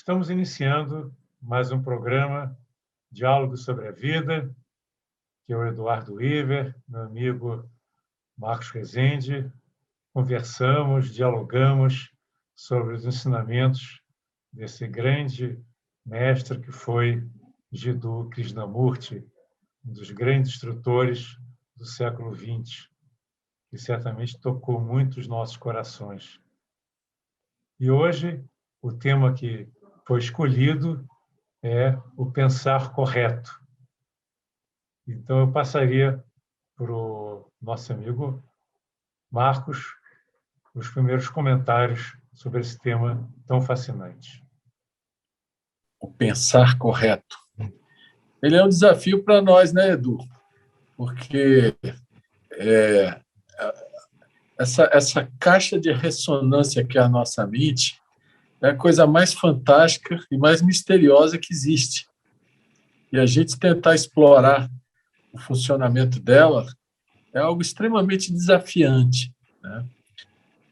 Estamos iniciando mais um programa Diálogo sobre a Vida, que é o Eduardo Iver, meu amigo Marcos Rezende. Conversamos, dialogamos sobre os ensinamentos desse grande mestre que foi Jiddu Krishnamurti, um dos grandes instrutores do século XX, que certamente tocou muito os nossos corações. E hoje, o tema que foi escolhido é o pensar correto. Então, eu passaria para o nosso amigo Marcos os primeiros comentários sobre esse tema tão fascinante. O pensar correto. Ele é um desafio para nós, né, Edu? Porque essa caixa de ressonância que é a nossa mente é a coisa mais fantástica e mais misteriosa que existe. E a gente tentar explorar o funcionamento dela é algo extremamente desafiante, né?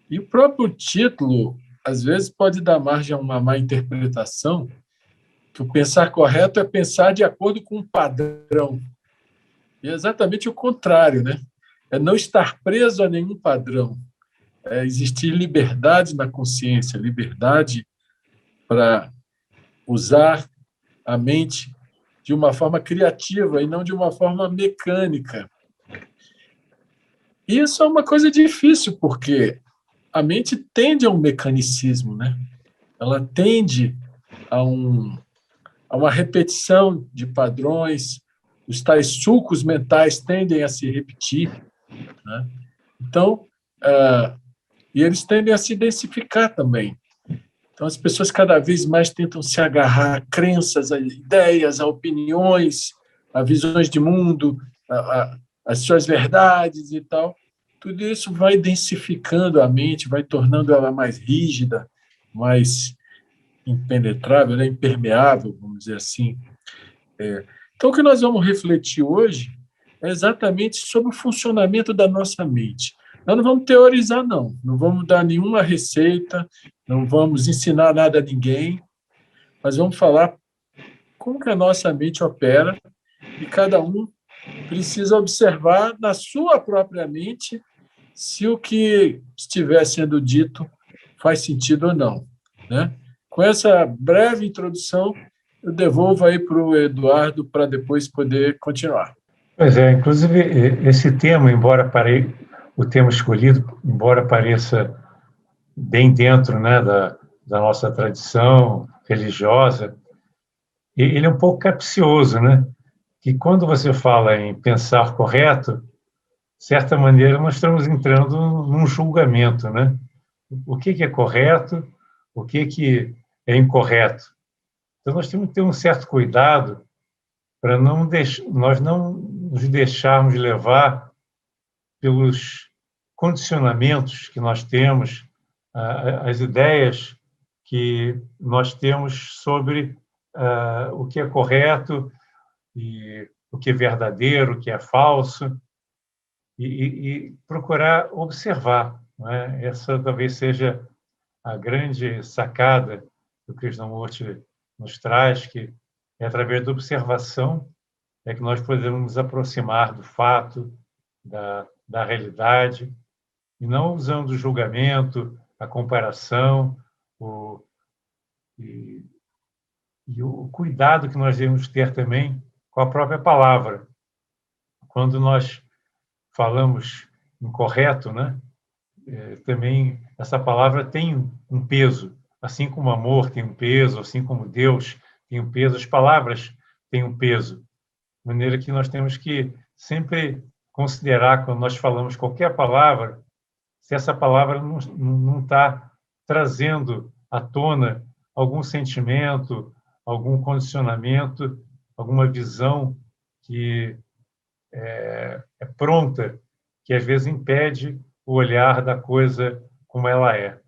E o próprio título, às vezes, pode dar margem a uma má interpretação, que o pensar correto é pensar de acordo com um padrão. E é exatamente o contrário, né? É não estar preso a nenhum padrão. É existir liberdade na consciência, liberdade para usar a mente de uma forma criativa e não de uma forma mecânica. Isso é uma coisa difícil, porque a mente tende a um mecanicismo, né? Ela tende a uma repetição de padrões, os tais sulcos mentais tendem a se repetir, né? Então, e eles tendem a se densificar também. Então, as pessoas cada vez mais tentam se agarrar a crenças, a ideias, a opiniões, a visões de mundo, as suas verdades e tal. Tudo isso vai densificando a mente, vai tornando ela mais rígida, mais impenetrável, né? Impermeável, vamos dizer assim. Então, o que nós vamos refletir hoje é exatamente sobre o funcionamento da nossa mente. Nós não vamos teorizar, não vamos dar nenhuma receita, não vamos ensinar nada a ninguém, mas vamos falar como que a nossa mente opera e cada um precisa observar na sua própria mente se o que estiver sendo dito faz sentido ou não, né? Com essa breve introdução, eu devolvo aí para o Eduardo para depois poder continuar. Pois é, inclusive esse tema, o tema escolhido, embora pareça bem dentro, né, da nossa tradição religiosa, ele é um pouco capcioso, né? Que quando você fala em pensar correto, de certa maneira nós estamos entrando num julgamento, né? O que é correto, o que é incorreto. Então nós temos que ter um certo cuidado para nós não nos deixarmos levar pelos condicionamentos que nós temos, as ideias que nós temos sobre o que é correto e o que é verdadeiro, o que é falso, e procurar observar, não é? Essa talvez seja a grande sacada que o Krishnamurti nos traz, que é através da observação é que nós podemos nos aproximar do fato, da realidade, e não usando o julgamento, a comparação, e o cuidado que nós devemos ter também com a própria palavra. Quando nós falamos incorreto, né? Também essa palavra tem um peso, assim como amor tem um peso, assim como Deus tem um peso, as palavras têm um peso. De maneira que nós temos que sempre considerar, quando nós falamos qualquer palavra, se essa palavra não está trazendo à tona algum sentimento, algum condicionamento, alguma visão que é pronta, que às vezes impede o olhar da coisa como ela é.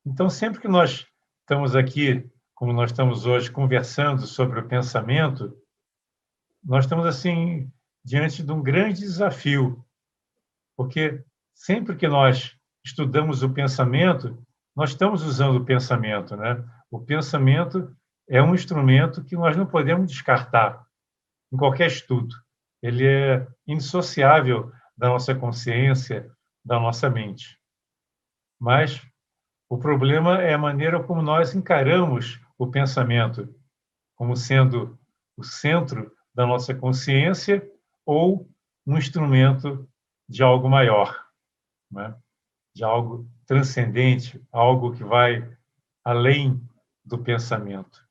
Então, sempre que nós estamos aqui, como nós estamos hoje, conversando sobre o pensamento, nós estamos assim diante de um grande desafio, porque sempre que nós estudamos o pensamento, nós estamos usando o pensamento, né? O pensamento é um instrumento que nós não podemos descartar em qualquer estudo. Ele é indissociável da nossa consciência, da nossa mente. Mas o problema é a maneira como nós encaramos o pensamento, como sendo o centro da nossa consciência ou um instrumento de algo maior, né? De algo transcendente, algo que vai além do pensamento.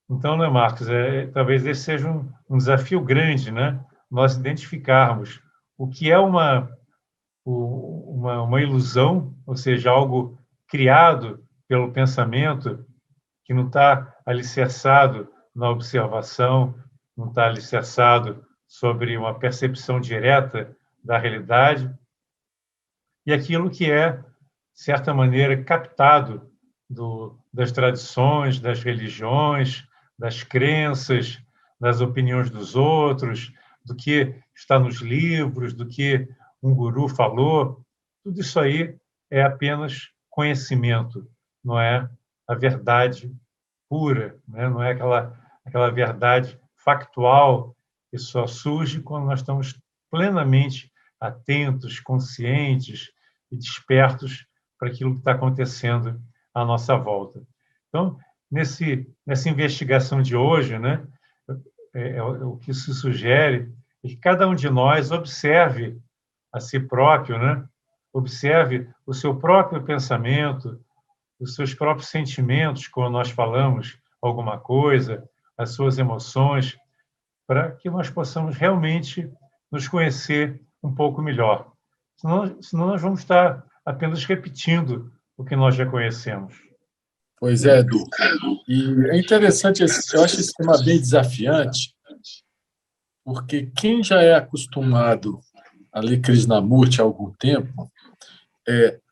Então, né, Marcos, talvez esse seja um desafio grande, né? Nós identificarmos o que é uma ilusão, ou seja, algo criado pelo pensamento, que não está alicerçado na observação, não está alicerçado sobre uma percepção direta da realidade, e aquilo que é, de certa maneira, captado das tradições, das religiões, das crenças, das opiniões dos outros, do que está nos livros, do que um guru falou. Tudo isso aí é apenas conhecimento, não é a verdade pura, né? Não é aquela verdade factual que só surge quando nós estamos plenamente atentos, conscientes e despertos para aquilo que está acontecendo à nossa volta. Então, nessa investigação de hoje, né, o que se sugere é que cada um de nós observe a si próprio, né, observe o seu próprio pensamento, os seus próprios sentimentos, quando nós falamos alguma coisa, as suas emoções, para que nós possamos realmente nos conhecer um pouco melhor. Senão nós vamos estar apenas repetindo o que nós já conhecemos. Pois é, Edu. E é interessante, eu acho esse tema bem desafiante, porque quem já é acostumado a ler Krishnamurti há algum tempo,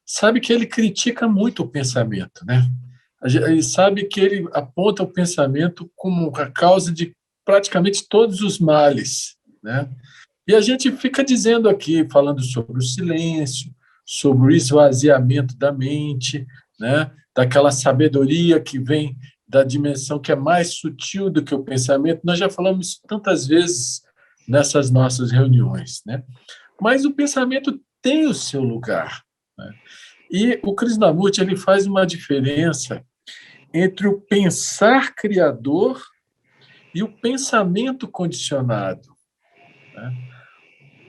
sabe que ele critica muito o pensamento, né? Ele sabe que ele aponta o pensamento como a causa de praticamente todos os males, né? E a gente fica dizendo aqui, falando sobre o silêncio, sobre o esvaziamento da mente, né? Daquela sabedoria que vem da dimensão que é mais sutil do que o pensamento. Nós já falamos isso tantas vezes nessas nossas reuniões, né? Mas o pensamento tem o seu lugar, né? E o Krishnamurti ele faz uma diferença entre o pensar criador e o pensamento condicionado, né?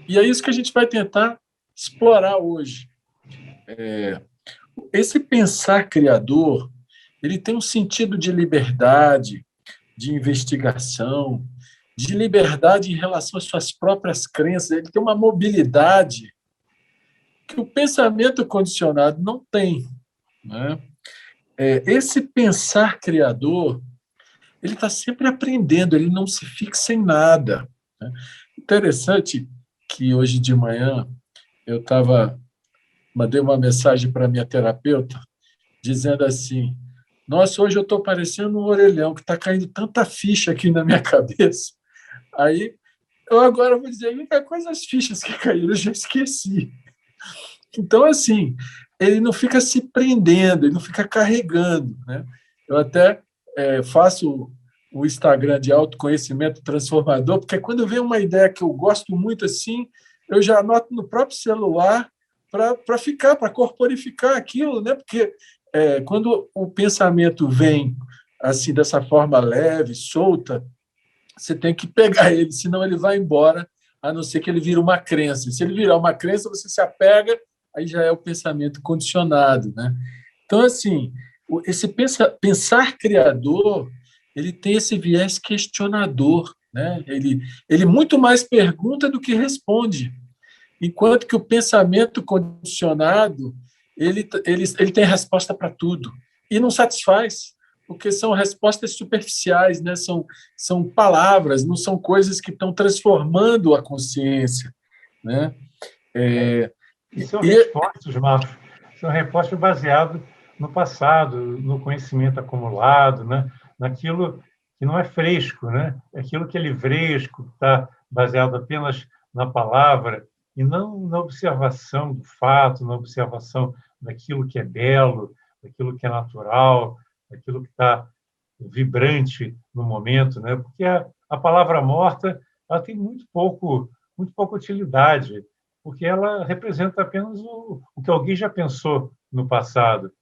E é isso que a gente vai tentar explorar hoje. Esse pensar criador, ele tem um sentido de liberdade, de investigação, de liberdade em relação às suas próprias crenças. Ele tem uma mobilidade que o pensamento condicionado não tem, né? Esse pensar criador, ele está sempre aprendendo, ele não se fixa em nada, né? Interessante que hoje de manhã eu mandei uma mensagem para minha terapeuta dizendo assim: nossa, hoje eu estou parecendo um orelhão, que está caindo tanta ficha aqui na minha cabeça. Aí eu agora vou dizer, quais as fichas que caíram? Eu já esqueci. Então, assim, ele não fica se prendendo, ele não fica carregando, né? Eu até faço o Instagram de autoconhecimento transformador, porque quando vem uma ideia que eu gosto muito assim, eu já anoto no próprio celular para corporificar aquilo, né? Porque quando o pensamento vem assim dessa forma leve, solta, você tem que pegar ele, senão ele vai embora, a não ser que ele vire uma crença. Se ele virar uma crença, você se apega, aí já é o pensamento condicionado, né? Então, assim, esse pensar criador, ele tem esse viés questionador, né? Ele muito mais pergunta do que responde, enquanto que o pensamento condicionado, ele tem resposta para tudo e não satisfaz, porque são respostas superficiais, né? São palavras, não são coisas que estão transformando a consciência, né? E são respostas, Marcos, são respostas baseadas no passado, no conhecimento acumulado, né? Naquilo que não é fresco, né? Aquilo que é livresco, está baseado apenas na palavra e não na observação do fato, na observação daquilo que é belo, daquilo que é natural, aquilo que está vibrante no momento, né? Porque a palavra morta ela tem muito pouca utilidade, porque ela representa apenas o que alguém já pensou no passado.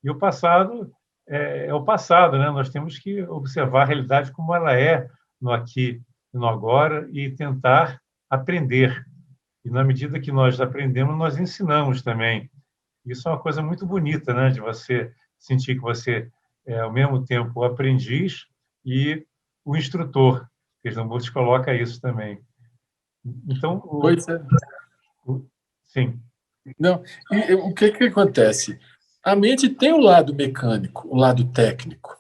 E o passado é o passado, né? Nós temos que observar a realidade como ela é no aqui e no agora e tentar aprender. E na medida que nós aprendemos, nós ensinamos também. Isso é uma coisa muito bonita, né? De você sentir que você é ao mesmo tempo o aprendiz e o instrutor. Krishnamurti coloca isso também. Então, Pois é. sim. Não, e o que que acontece? A mente tem o lado mecânico, o lado técnico,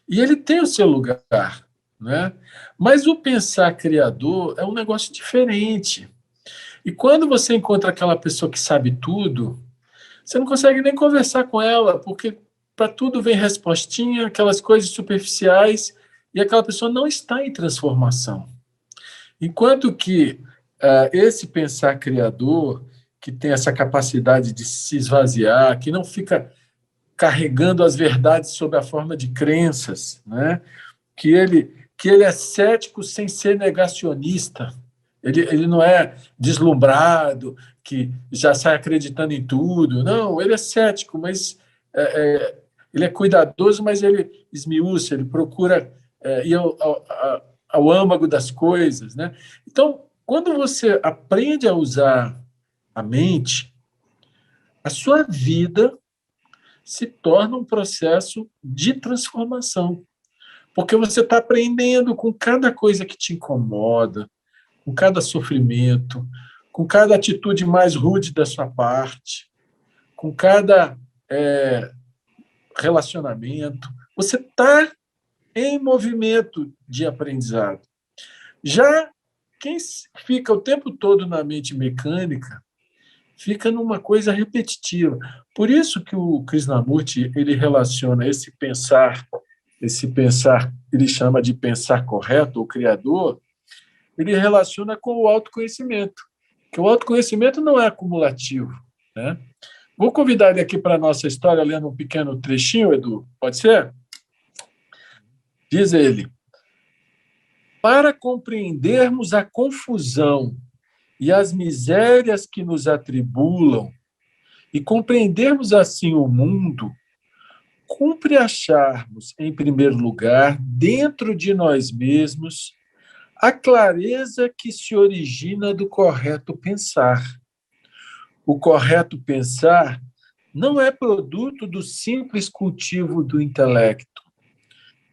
e ele tem o seu lugar, né? Mas o pensar criador é um negócio diferente. E quando você encontra aquela pessoa que sabe tudo, você não consegue nem conversar com ela, porque para tudo vem respostinha, aquelas coisas superficiais, e aquela pessoa não está em transformação. Enquanto que esse pensar criador, que tem essa capacidade de se esvaziar, que não fica carregando as verdades sob a forma de crenças, né? que ele é cético sem ser negacionista, ele não é deslumbrado, que já sai acreditando em tudo. Não, ele é cético, mas ele é cuidadoso, mas ele esmiuça, ele procura ir ao âmago das coisas. Né? Então, quando você aprende a usar a mente, a sua vida se torna um processo de transformação. Porque você está aprendendo com cada coisa que te incomoda, com cada sofrimento, com cada atitude mais rude da sua parte, com cada relacionamento. Você está em movimento de aprendizado. Já quem fica o tempo todo na mente mecânica fica numa coisa repetitiva. Por isso que o Krishnamurti ele relaciona esse pensar, ele chama de pensar correto, ou criador, ele relaciona com o autoconhecimento, que o autoconhecimento não é acumulativo. Né? Vou convidar ele aqui para a nossa história, lendo um pequeno trechinho, Edu, pode ser? Diz ele, para compreendermos a confusão e as misérias que nos atribulam e compreendermos assim o mundo, cumpre acharmos, em primeiro lugar, dentro de nós mesmos, a clareza que se origina do correto pensar. O correto pensar não é produto do simples cultivo do intelecto.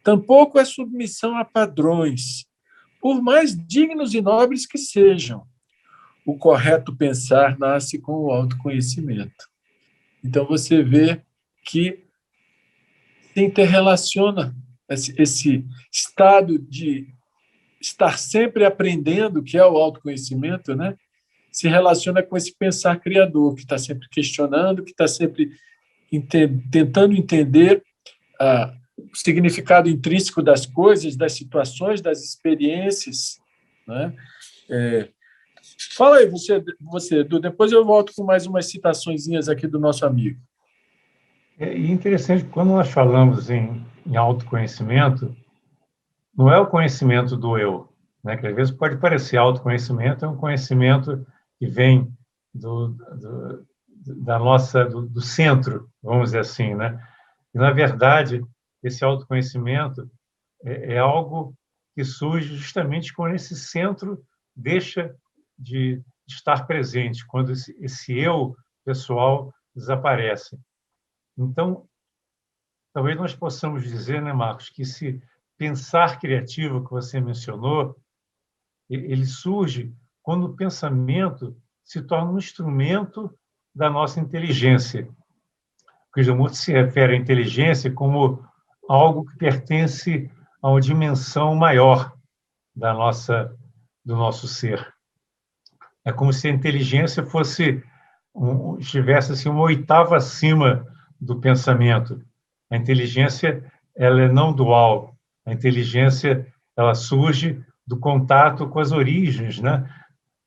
Tampouco é submissão a padrões, por mais dignos e nobres que sejam. O correto pensar nasce com o autoconhecimento. Então, você vê que se interrelaciona esse estado de estar sempre aprendendo, que é o autoconhecimento, né? Se relaciona com esse pensar criador, que está sempre questionando, que está sempre tentando entender o significado intrínseco das coisas, das situações, das experiências. Né? Fala aí, você, Edu, depois eu volto com mais umas citaçõezinhas aqui do nosso amigo. É interessante, quando nós falamos em autoconhecimento, não é o conhecimento do eu, né? Que às vezes pode parecer autoconhecimento, é um conhecimento que vem do centro, vamos dizer assim, né? E, na verdade, esse autoconhecimento é algo que surge justamente quando esse centro deixa de estar presente, quando esse eu pessoal desaparece. Então, talvez nós possamos dizer, né, Marcos, que esse pensar criativo que você mencionou, ele surge quando o pensamento se torna um instrumento da nossa inteligência. O Krishnamurti se refere à inteligência como algo que pertence a uma dimensão maior do nosso ser. É como se a inteligência estivesse assim, uma oitava acima do pensamento. A inteligência ela é não dual. A inteligência ela surge do contato com as origens, né,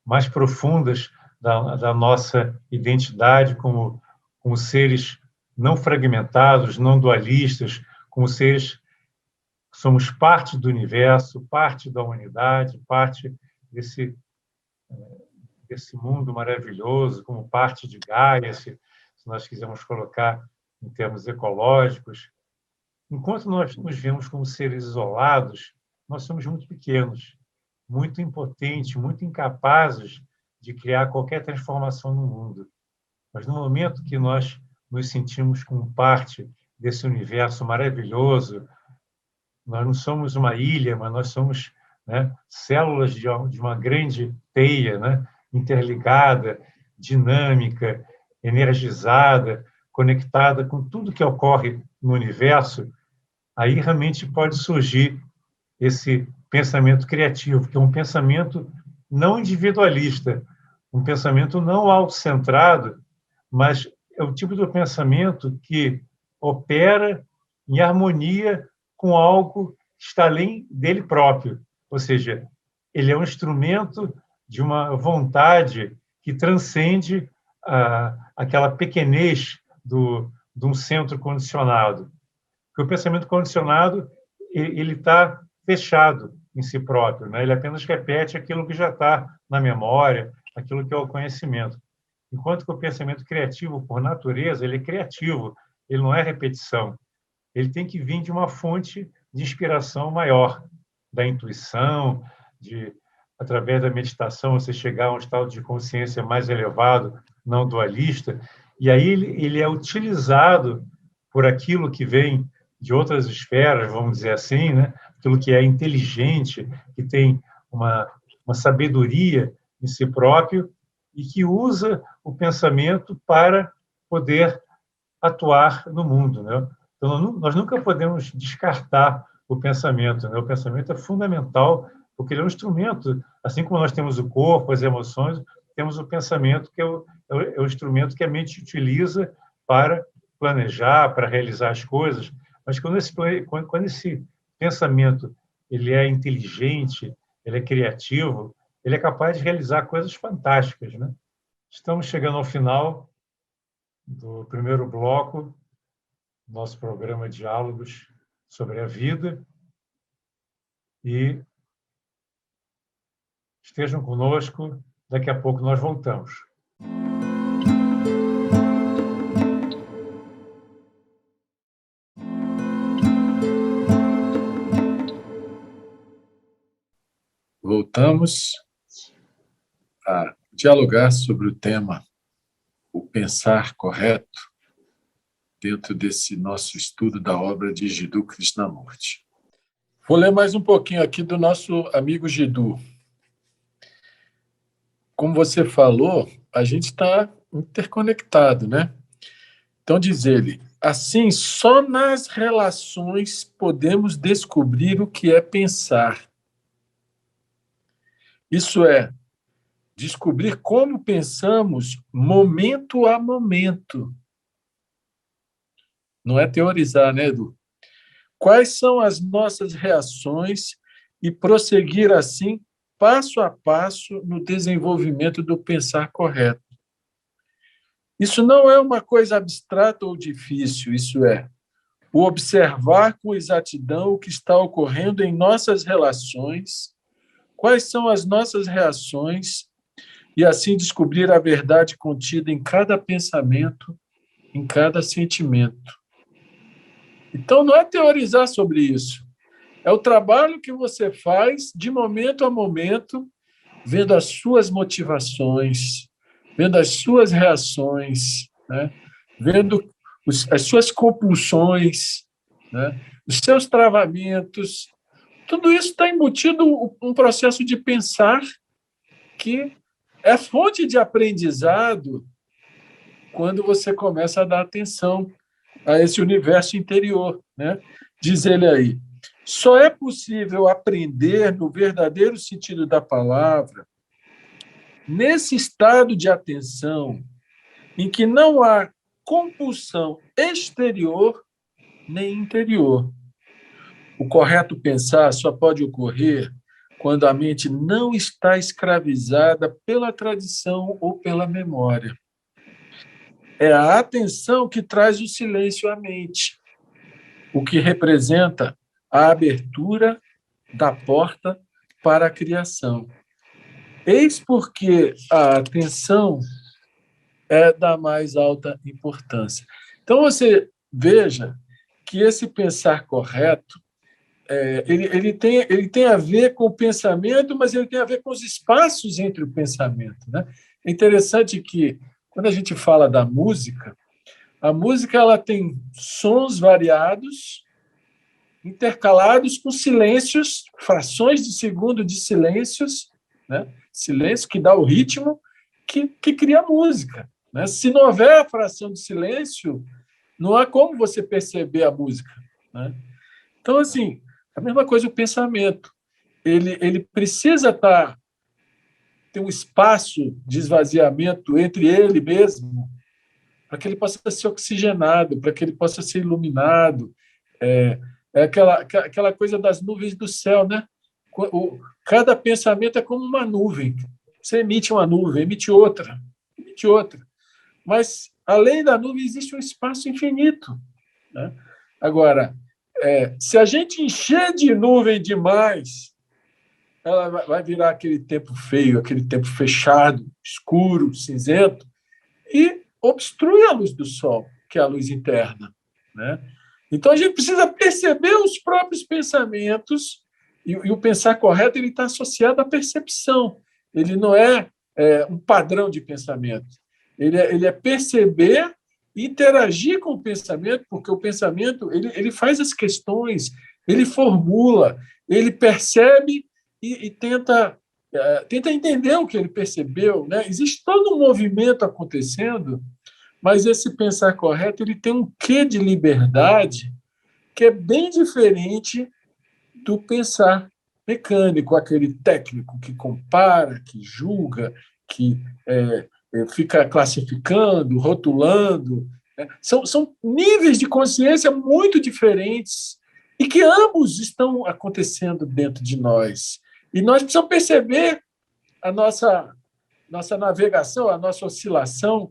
mais profundas da nossa identidade como seres não fragmentados, não dualistas, como seres que somos parte do universo, parte da humanidade, parte desse mundo maravilhoso, como parte de Gaia, se nós quisermos colocar em termos ecológicos. Enquanto nós nos vemos como seres isolados, nós somos muito pequenos, muito impotentes, muito incapazes de criar qualquer transformação no mundo. Mas no momento que nós nos sentimos como parte desse universo maravilhoso, nós não somos uma ilha, mas nós somos, né, células de uma grande teia, né, interligada, dinâmica, energizada, conectada com tudo que ocorre no universo. Aí realmente pode surgir esse pensamento criativo, que é um pensamento não individualista, um pensamento não autocentrado, mas é o tipo de pensamento que opera em harmonia com algo que está além dele próprio. Ou seja, ele é um instrumento de uma vontade que transcende aquela pequenez de um centro condicionado. Porque o pensamento condicionado ele está fechado em si próprio, né? Ele apenas repete aquilo que já está na memória, aquilo que é o conhecimento. Enquanto que o pensamento criativo, por natureza, ele é criativo, ele não é repetição. Ele tem que vir de uma fonte de inspiração maior, da intuição, de, através da meditação, você chegar a um estado de consciência mais elevado, não dualista, e aí ele é utilizado por aquilo que vem de outras esferas, vamos dizer assim, né? Aquilo que é inteligente, que tem uma sabedoria em si próprio e que usa o pensamento para poder atuar no mundo, né? Então, nós nunca podemos descartar o pensamento, né? O pensamento é fundamental, porque ele é um instrumento, assim como nós temos o corpo, as emoções, temos o pensamento, que é o instrumento que a mente utiliza para planejar, para realizar as coisas. Mas quando esse pensamento ele é inteligente, ele é criativo, ele é capaz de realizar coisas fantásticas, né? Estamos chegando ao final do primeiro bloco do nosso programa Diálogos sobre a Vida e estejam conosco, daqui a pouco nós voltamos. Voltamos a dialogar sobre o tema o pensar correto dentro desse nosso estudo da obra de Jiddu Krishnamurti. Vou ler mais um pouquinho aqui do nosso amigo Jiddu. Como você falou, a gente está interconectado, né? Então, diz ele, assim, só nas relações podemos descobrir o que é pensar. Isso é, descobrir como pensamos momento a momento. Não é teorizar, né, Edu? Quais são as nossas reações e prosseguir assim, passo a passo, no desenvolvimento do pensar correto. Isso não é uma coisa abstrata ou difícil, isso é, o observar com exatidão o que está ocorrendo em nossas relações, quais são as nossas reações, e assim descobrir a verdade contida em cada pensamento, em cada sentimento. Então, não é teorizar sobre isso. É o trabalho que você faz de momento a momento, vendo as suas motivações, vendo as suas reações, né? Vendo as suas compulsões, né? Os seus travamentos. Tudo isso está embutido um processo de pensar que é fonte de aprendizado quando você começa a dar atenção a esse universo interior, né? Diz ele aí, só é possível aprender no verdadeiro sentido da palavra nesse estado de atenção em que não há compulsão exterior nem interior. O correto pensar só pode ocorrer quando a mente não está escravizada pela tradição ou pela memória. É a atenção que traz o silêncio à mente. o que representa a abertura da porta para a criação. Eis porque a atenção é da mais alta importância. Então, você veja que esse pensar correto, ele tem a ver com o pensamento, mas ele tem a ver com os espaços entre o pensamento. Né? É interessante que, quando a gente fala da música, a música ela tem sons variados, intercalados com silêncios, frações de segundo de silêncios, né? Silêncio que dá o ritmo que cria a música. Né? Se não houver a fração de silêncio, não há como você perceber a música. Né? Então, assim, a mesma coisa o pensamento. Ele precisa ter um espaço de esvaziamento entre ele mesmo, para que ele possa ser oxigenado, para que ele possa ser iluminado. É aquela coisa das nuvens do céu, né? Cada pensamento é como uma nuvem. Você emite uma nuvem, emite outra, emite outra. Mas, além da nuvem, existe um espaço infinito. Né? Agora, se a gente encher de nuvem demais, ela vai virar aquele tempo feio, aquele tempo fechado, escuro, cinzento, e obstrui a luz do sol, que é a luz interna. Né? Então, a gente precisa perceber os próprios pensamentos, e o pensar correto ele está associado à percepção. Ele não é um padrão de pensamento. Ele é perceber e interagir com o pensamento, porque o pensamento ele faz as questões, ele formula, ele percebe e tenta entender o que ele percebeu. Né? Existe todo um movimento acontecendo, mas esse pensar correto ele tem um quê de liberdade que é bem diferente do pensar mecânico, aquele técnico que compara, que julga, que fica classificando, rotulando. Né? São níveis de consciência muito diferentes e que ambos estão acontecendo dentro de nós. E nós precisamos perceber a nossa navegação, a nossa oscilação,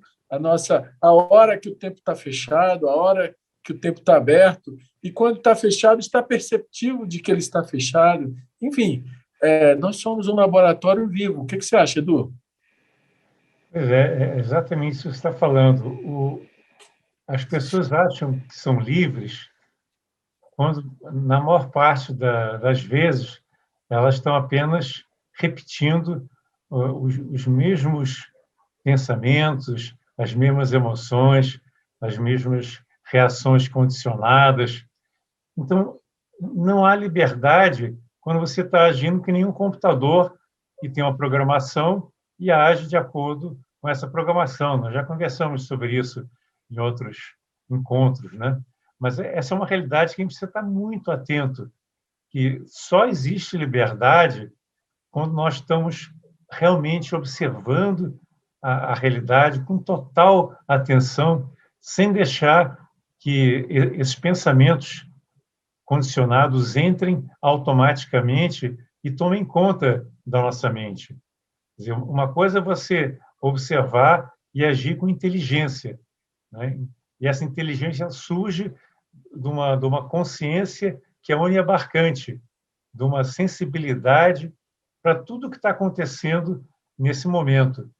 a hora que o tempo está fechado, a hora que o tempo está aberto, e quando está fechado, está perceptível de que ele está fechado. Enfim, nós somos um laboratório vivo. O que você acha, Edu? Pois é exatamente isso que você está falando. As pessoas acham que são livres quando, na maior parte das vezes, elas estão apenas repetindo os mesmos pensamentos, as mesmas emoções, as mesmas reações condicionadas. Então, não há liberdade quando você está agindo que nem um computador que tem uma programação e age de acordo com essa programação. Nós já conversamos sobre isso em outros encontros, né? Mas essa é uma realidade que a gente precisa estar muito atento, que só existe liberdade quando nós estamos realmente observando a realidade com total atenção, sem deixar que esses pensamentos condicionados entrem automaticamente e tomem conta da nossa mente. Quer dizer, uma coisa é você observar e agir com inteligência, né? E essa inteligência surge de uma consciência que é oniabarcante, de uma sensibilidade para tudo que está acontecendo nesse momento.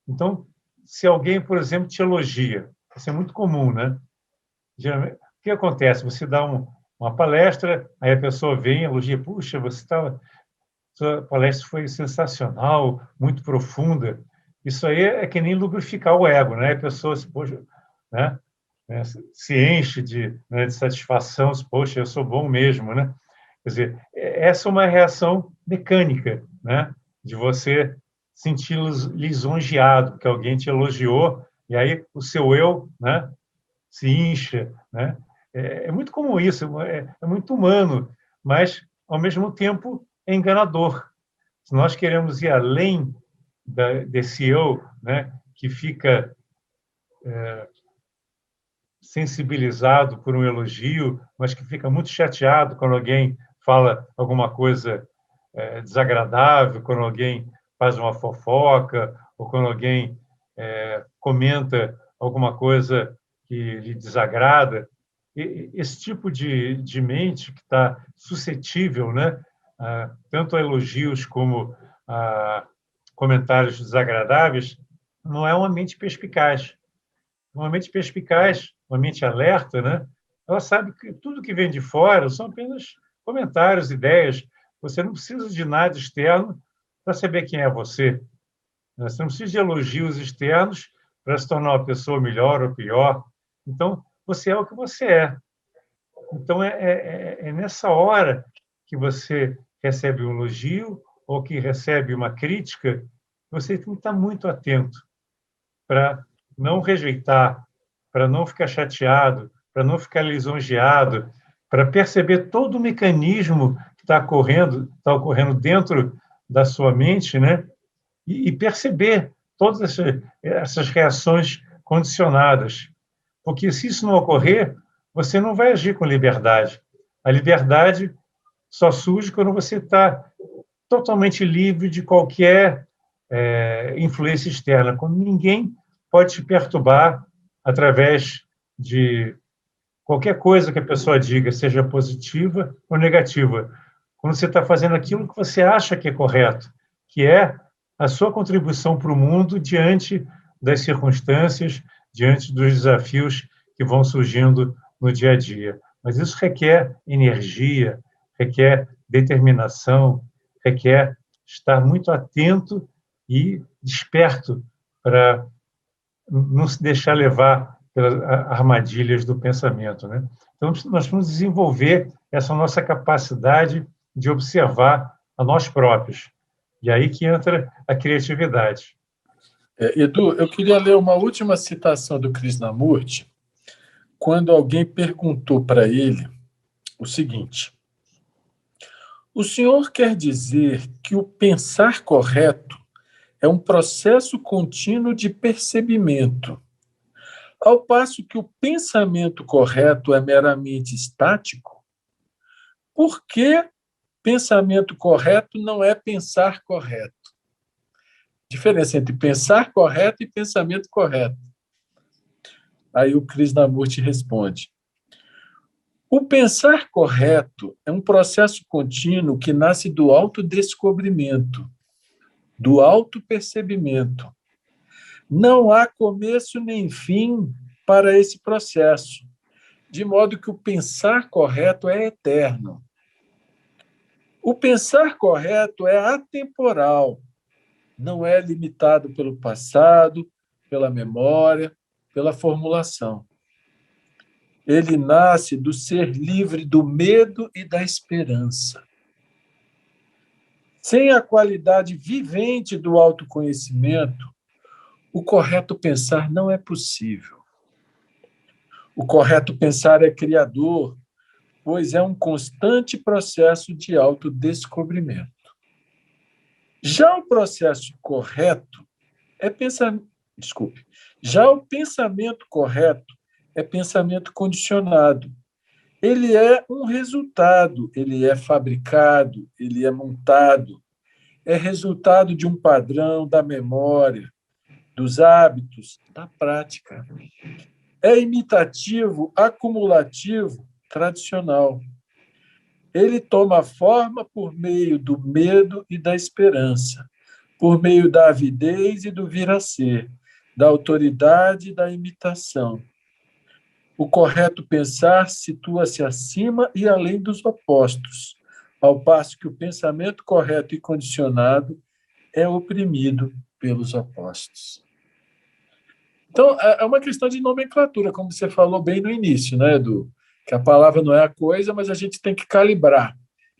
Então, se alguém, por exemplo, te elogia, isso é muito comum, né? Geralmente, o que acontece? Você dá uma palestra, aí a pessoa vem, elogia, puxa, sua palestra foi sensacional, muito profunda. Isso aí é que nem lubrificar o ego, né? A pessoa se, poxa, né? Se enche de satisfação, se, poxa, eu sou bom mesmo, né? Quer dizer, essa é uma reação mecânica, né? De você sentir lisonjeado, que alguém te elogiou, e aí o seu eu, né? Se incha, né? É muito comum isso, é muito humano, mas, ao mesmo tempo, é enganador. Se nós queremos ir além desse eu, né, que fica sensibilizado por um elogio, mas que fica muito chateado quando alguém fala alguma coisa desagradável, quando alguém faz uma fofoca, ou quando alguém comenta alguma coisa que lhe desagrada. esse tipo de mente que está suscetível, né, tanto a elogios como a comentários desagradáveis, não é uma mente perspicaz. Uma mente perspicaz, uma mente alerta, né, ela sabe que tudo que vem de fora são apenas comentários, ideias. Você não precisa de nada externo para saber quem é você. Você não precisa de elogios externos para se tornar uma pessoa melhor ou pior. Então, você é o que você é. Então, é nessa hora que você recebe um elogio ou que recebe uma crítica, você tem que estar muito atento para não rejeitar, para não ficar chateado, para não ficar lisonjeado, para perceber todo o mecanismo que está ocorrendo dentro da sua mente, né? E perceber todas essas reações condicionadas. Porque se isso não ocorrer, você não vai agir com liberdade. A liberdade só surge quando você está totalmente livre de qualquer influência externa, quando ninguém pode te perturbar através de qualquer coisa que a pessoa diga, seja positiva ou negativa. Quando você está fazendo aquilo que você acha que é correto, que é a sua contribuição para o mundo diante das circunstâncias, diante dos desafios que vão surgindo no dia a dia. Mas isso requer energia, requer determinação, requer estar muito atento e desperto para não se deixar levar pelas armadilhas do pensamento, né? Então, nós vamos desenvolver essa nossa capacidade de observar a nós próprios. E aí que entra a criatividade. Edu, eu queria ler uma última citação do Krishnamurti, quando alguém perguntou para ele o seguinte: o senhor quer dizer que o pensar correto é um processo contínuo de percebimento, ao passo que o pensamento correto é meramente estático? Por que pensamento correto não é pensar correto? Diferença entre pensar correto e pensamento correto. Aí o Krishnamurti responde: o pensar correto é um processo contínuo que nasce do autodescobrimento, do autopercebimento. Não há começo nem fim para esse processo, de modo que o pensar correto é eterno. O pensar correto é atemporal, não é limitado pelo passado, pela memória, pela formulação. Ele nasce do ser livre do medo e da esperança. Sem a qualidade vivente do autoconhecimento, o correto pensar não é possível. O correto pensar é criador, pois é um constante processo de autodescobrimento. Já o processo correto é pensamento. Desculpe. Já o pensamento correto é pensamento condicionado. Ele é um resultado, ele é fabricado, ele é montado, é resultado de um padrão da memória, dos hábitos, da prática. É imitativo, acumulativo, tradicional. Ele toma forma por meio do medo e da esperança, por meio da avidez e do vir a ser, da autoridade e da imitação. O correto pensar situa-se acima e além dos opostos, ao passo que o pensamento correto e condicionado é oprimido pelos opostos. Então, é uma questão de nomenclatura, como você falou bem no início, né, Edu? Que a palavra não é a coisa, mas a gente tem que calibrar.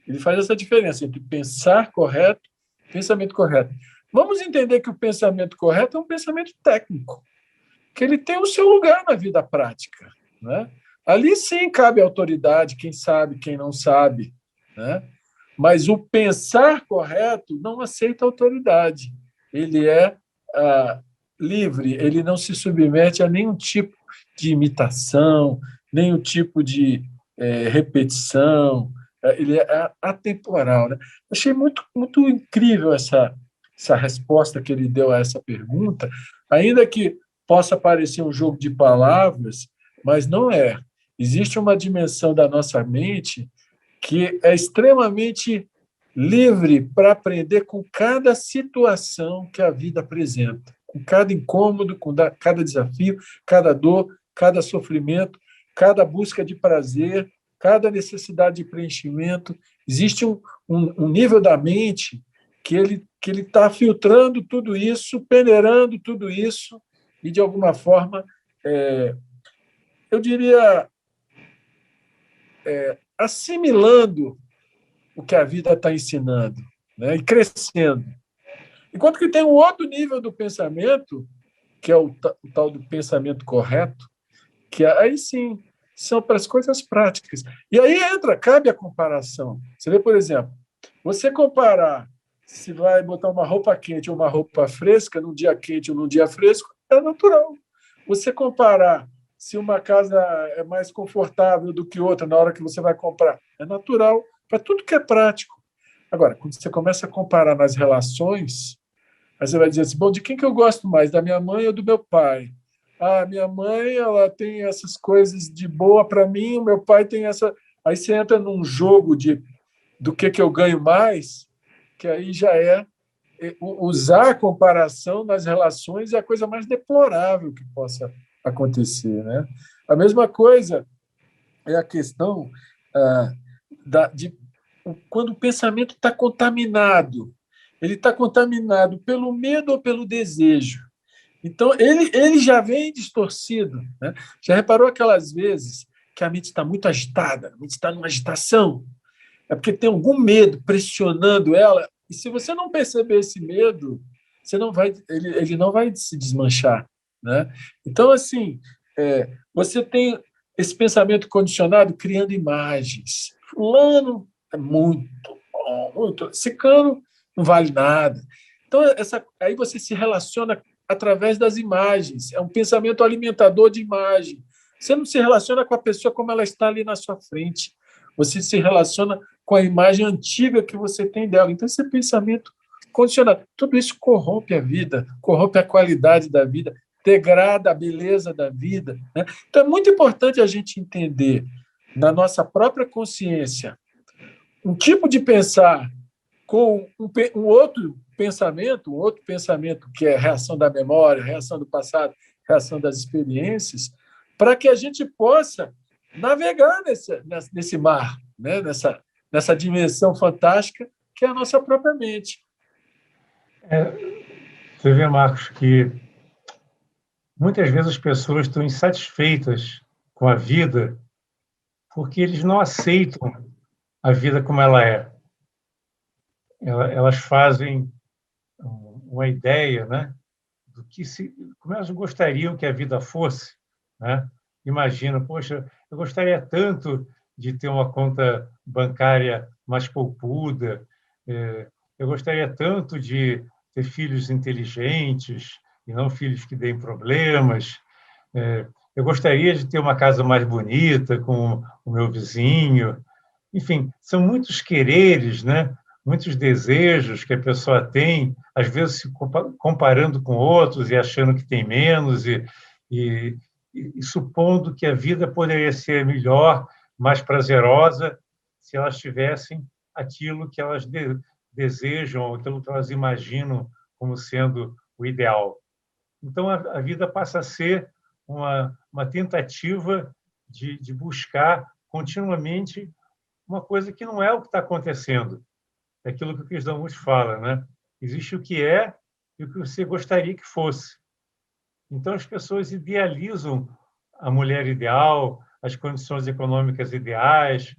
Ele faz essa diferença entre pensar correto e pensamento correto. Vamos entender que o pensamento correto é um pensamento técnico, que ele tem o seu lugar na vida prática, né? Ali sim cabe autoridade, quem sabe, quem não sabe, né? Mas o pensar correto não aceita autoridade. Ele é livre, ele não se submete a nenhum tipo de imitação, nenhum tipo de repetição, ele é atemporal, né? Achei muito incrível essa resposta que ele deu a essa pergunta, ainda que possa parecer um jogo de palavras, mas não é. existe uma dimensão da nossa mente que é extremamente livre para aprender com cada situação que a vida apresenta, com cada incômodo, com cada desafio, cada dor, cada sofrimento, cada busca de prazer, cada necessidade de preenchimento. Existe um nível da mente que ele está filtrando tudo isso, peneirando tudo isso e, de alguma forma, eu diria, assimilando o que a vida está ensinando, né? E crescendo. Enquanto que tem um outro nível do pensamento, que é o tal do pensamento correto, que aí sim são para as coisas práticas. E aí cabe a comparação. Você vê, por exemplo, você comparar se vai botar uma roupa quente ou uma roupa fresca, num dia quente ou num dia fresco, é natural. Você comparar se uma casa é mais confortável do que outra na hora que você vai comprar, é natural, para tudo que é prático. Agora, quando você começa a comparar nas relações, aí você vai dizer assim, bom, de quem que eu gosto mais, da minha mãe ou do meu pai? Ah, minha mãe, ela tem essas coisas de boa para mim, o meu pai tem essa... Aí você entra num jogo do que eu ganho mais, que aí já usar a comparação nas relações é a coisa mais deplorável que possa acontecer, né? A mesma coisa é a questão de quando o pensamento está contaminado. Ele está contaminado pelo medo ou pelo desejo. Então, ele já vem distorcido. Né? Já reparou aquelas vezes que a mente está muito agitada, a mente está numa agitação? É porque tem algum medo pressionando ela, e se você não perceber esse medo, ele não vai se desmanchar. Né? Então, assim, você tem esse pensamento condicionado criando imagens. Fulano é muito bom, muito. Cicano não vale nada. Então, aí você se relaciona através das imagens. É um pensamento alimentador de imagem. Você não se relaciona com a pessoa como ela está ali na sua frente. Você se relaciona com a imagem antiga que você tem dela. Então, esse pensamento condicionado. Tudo isso corrompe a vida, corrompe a qualidade da vida, degrada a beleza da vida. Né? Então, é muito importante a gente entender, na nossa própria consciência, um tipo de pensar com um outro pensamento que é a reação da memória, a reação do passado, a reação das experiências, para que a gente possa navegar nesse mar, né? nessa dimensão fantástica que é a nossa própria mente. Você vê, Marcos, que muitas vezes as pessoas estão insatisfeitas com a vida porque eles não aceitam a vida como ela é. Elas fazem uma ideia, né, do que como elas gostariam que a vida fosse, né? Imagina, poxa, eu gostaria tanto de ter uma conta bancária mais poupuda, eu gostaria tanto de ter filhos inteligentes e não filhos que deem problemas, eu gostaria de ter uma casa mais bonita com o meu vizinho. Enfim, são muitos quereres, né? Muitos desejos que a pessoa tem, às vezes se comparando com outros e achando que tem menos e, e supondo que a vida poderia ser melhor, mais prazerosa, se elas tivessem aquilo que elas desejam, aquilo que elas imaginam como sendo o ideal. Então, a vida passa a ser uma tentativa de buscar continuamente uma coisa que não é o que está acontecendo. É aquilo que o Krishnamurti fala, né? Existe o que é e o que você gostaria que fosse. Então, as pessoas idealizam a mulher ideal, as condições econômicas ideais,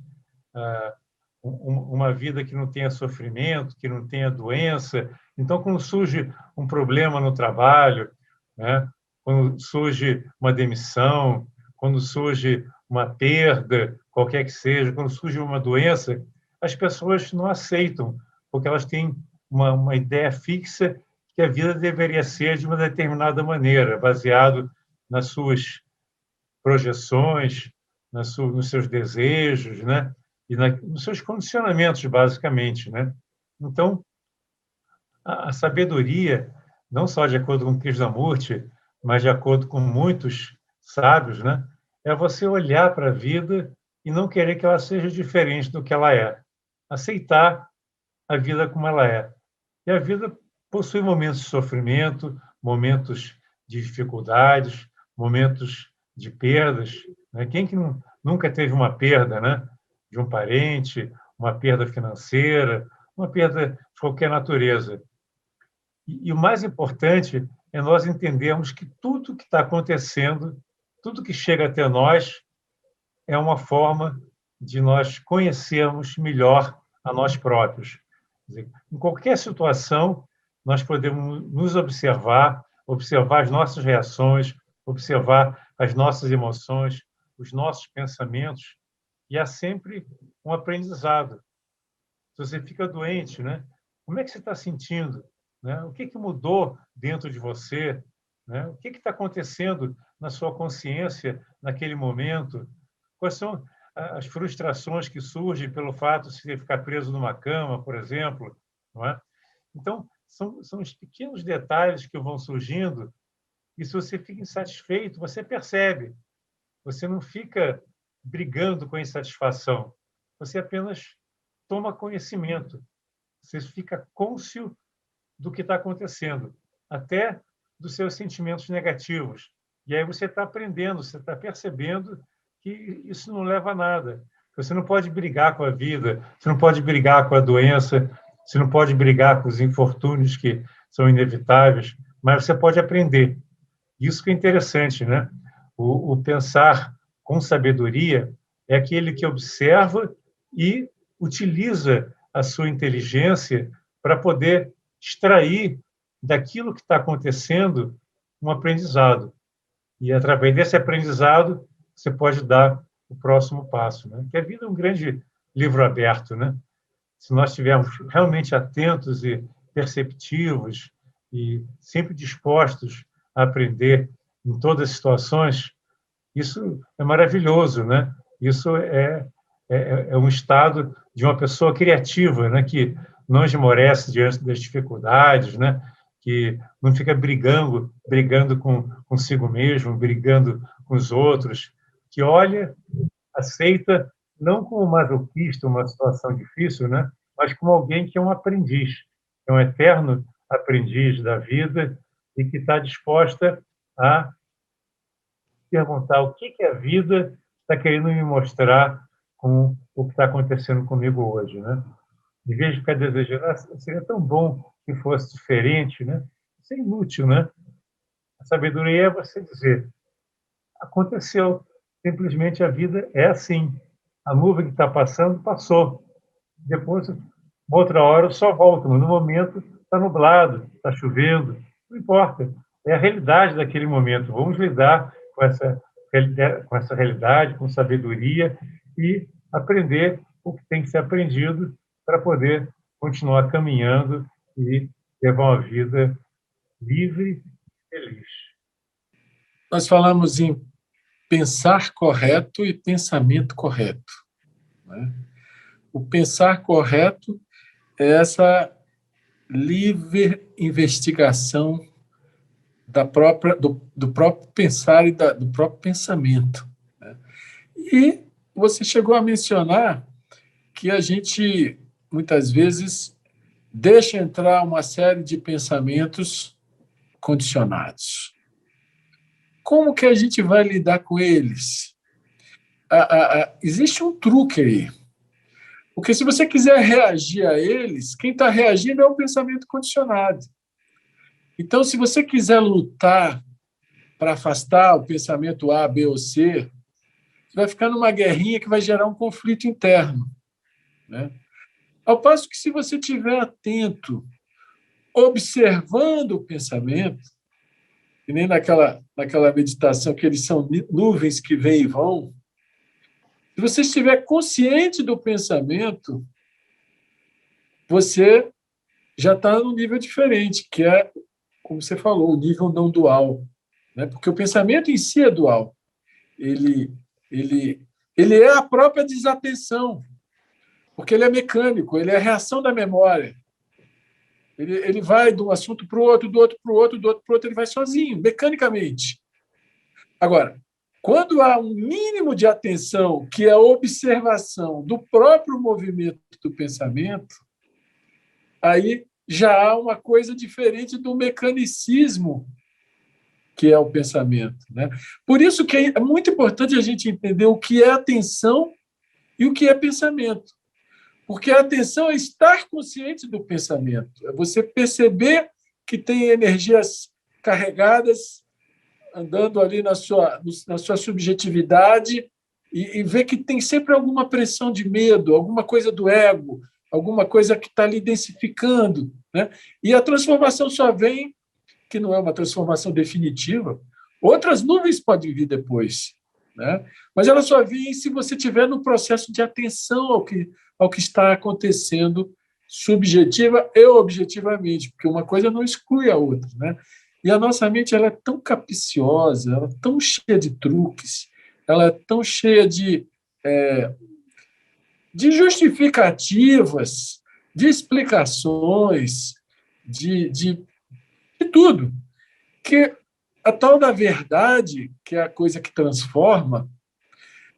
uma vida que não tenha sofrimento, que não tenha doença. Então, quando surge um problema no trabalho, né? Quando surge uma demissão, quando surge uma perda, qualquer que seja, quando surge uma doença, as pessoas não aceitam, porque elas têm uma ideia fixa que a vida deveria ser de uma determinada maneira, baseado nas suas projeções, nos seus desejos, né? E nos seus condicionamentos, basicamente, né? Então, a sabedoria, não só de acordo com Krishnamurti, mas de acordo com muitos sábios, né? é você olhar para a vida e não querer que ela seja diferente do que ela é. Aceitar a vida como ela é. E a vida possui momentos de sofrimento, momentos de dificuldades, momentos de perdas. Né? Quem que nunca teve uma perda, né? De um parente, uma perda financeira, uma perda de qualquer natureza. E o mais importante é nós entendermos que tudo que está acontecendo, tudo que chega até nós, é uma forma de nós conhecermos melhor a nós próprios. Quer dizer, em qualquer situação, nós podemos nos observar, observar as nossas reações, observar as nossas emoções, os nossos pensamentos, e há sempre um aprendizado. Se você fica doente, né? Como é que você está sentindo? Né? O que mudou dentro de você? Né? O que está acontecendo na sua consciência naquele momento? Quais são as frustrações que surgem pelo fato de você ficar preso numa cama, por exemplo? Não é? Então, são os pequenos detalhes que vão surgindo e se você fica insatisfeito, você percebe. Você não fica brigando com a insatisfação. Você apenas toma conhecimento. Você fica cônscio do que está acontecendo, até dos seus sentimentos negativos. E aí você está aprendendo, você está percebendo que isso não leva a nada. Você não pode brigar com a vida, você não pode brigar com a doença, você não pode brigar com os infortúnios que são inevitáveis, mas você pode aprender. Isso que é interessante, né? O pensar com sabedoria é aquele que observa e utiliza a sua inteligência para poder extrair daquilo que está acontecendo um aprendizado. E, através desse aprendizado, você pode dar o próximo passo. Né? Que a vida é um grande livro aberto. Né? Se nós estivermos realmente atentos e perceptivos e sempre dispostos a aprender em todas as situações, isso é maravilhoso. Né? Isso é um estado de uma pessoa criativa, né? Que não esmorece diante das dificuldades, né? Que não fica brigando consigo mesmo, brigando com os outros, que olha, aceita, não como masoquista, uma situação difícil, né? Mas como alguém que é um aprendiz, é um eterno aprendiz da vida e que está disposta a perguntar o que a vida está querendo me mostrar com o que está acontecendo comigo hoje, né? Em vez de ficar desejando, seria tão bom que fosse diferente, né? Isso é inútil, né? A sabedoria é você dizer, aconteceu, simplesmente a vida é assim. A nuvem que está passando, passou. Depois, uma outra hora, eu só volto, mas no momento está nublado, está chovendo, não importa. É a realidade daquele momento. Vamos lidar com essa realidade, com sabedoria e aprender o que tem que ser aprendido para poder continuar caminhando e levar uma vida livre e feliz. Nós falamos em pensar correto e pensamento correto. Né? O pensar correto é essa livre investigação do próprio pensar e do próprio pensamento. Né? E você chegou a mencionar que a gente, muitas vezes, deixa entrar uma série de pensamentos condicionados. Como que a gente vai lidar com eles? Existe um truque aí. Porque se você quiser reagir a eles, quem está reagindo é o pensamento condicionado. Então, se você quiser lutar para afastar o pensamento A, B ou C, você vai ficar numa guerrinha que vai gerar um conflito interno. Né? Ao passo que, se você estiver atento, observando o pensamento, e nem naquela meditação que eles são nuvens que vêm e vão, se você estiver consciente do pensamento, você já está num nível diferente, que é, como você falou, o nível não dual. Né? Porque o pensamento em si é dual. Ele é a própria desatenção, porque ele é mecânico, ele é a reação da memória. Ele vai de um assunto para o outro, do outro para o outro, do outro para o outro, ele vai sozinho, mecanicamente. Agora, Quando há um mínimo de atenção, que é a observação do próprio movimento do pensamento, aí já há uma coisa diferente do mecanicismo que é o pensamento, né? Por isso que é muito importante a gente entender o que é atenção e o que é pensamento. Porque a atenção é estar consciente do pensamento, é você perceber que tem energias carregadas andando ali na sua subjetividade e ver que tem sempre alguma pressão de medo, alguma coisa do ego, alguma coisa que está ali densificando, né? E a transformação só vem, que não é uma transformação definitiva, outras nuvens podem vir depois, né? Mas ela só vem se você estiver no processo de atenção ao que está acontecendo subjetiva e objetivamente, porque uma coisa não exclui a outra, né? E a nossa mente ela é tão capciosa, ela é tão cheia de truques, ela é tão cheia de justificativas, de explicações, de tudo, que a tal da verdade, que é a coisa que transforma,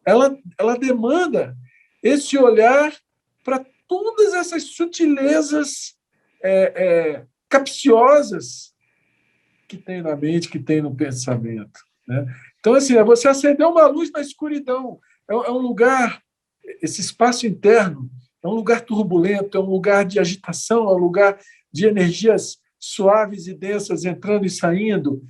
ela demanda esse olhar para todas essas sutilezas capciosas que tem na mente, que tem no pensamento, né? Então, assim, é você acender uma luz na escuridão. É um lugar, esse espaço interno, é um lugar turbulento, é um lugar de agitação, é um lugar de energias suaves e densas entrando e saindo.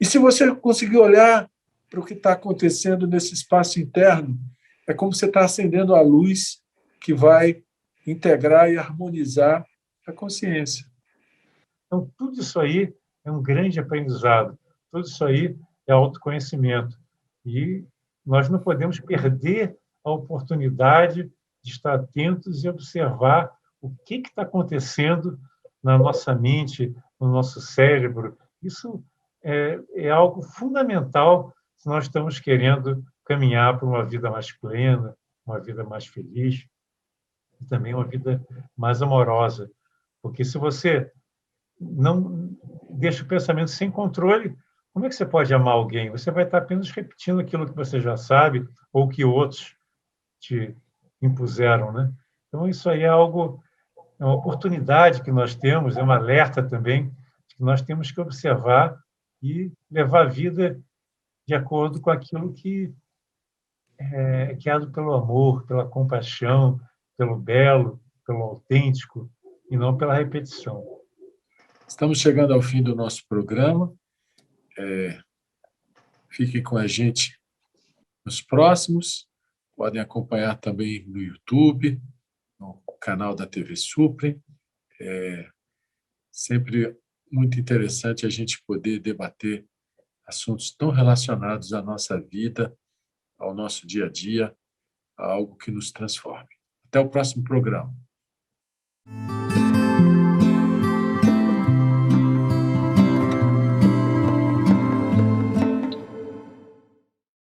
E se você conseguir olhar para o que está acontecendo nesse espaço interno, é como você está acendendo a luz que vai integrar e harmonizar a consciência. Então, tudo isso aí é um grande aprendizado, tudo isso aí é autoconhecimento. E nós não podemos perder a oportunidade de estar atentos e observar o que está acontecendo na nossa mente, no nosso cérebro. Isso é algo fundamental se nós estamos querendo caminhar para uma vida mais plena, uma vida mais feliz e também uma vida mais amorosa. Porque se você não deixa o pensamento sem controle, como é que você pode amar alguém? Você vai estar apenas repetindo aquilo que você já sabe ou que outros te impuseram, né? Então, isso aí é algo, é uma oportunidade que nós temos, é um alerta também, que nós temos que observar e levar a vida de acordo com aquilo que é guiado pelo amor, pela compaixão, pelo belo, pelo autêntico, e não pela repetição. Estamos chegando ao fim do nosso programa. Fiquem com a gente nos próximos. Podem acompanhar também no YouTube, no canal da TV Suprem. É sempre muito interessante a gente poder debater assuntos tão relacionados à nossa vida, ao nosso dia a dia, a algo que nos transforme. Até o próximo programa.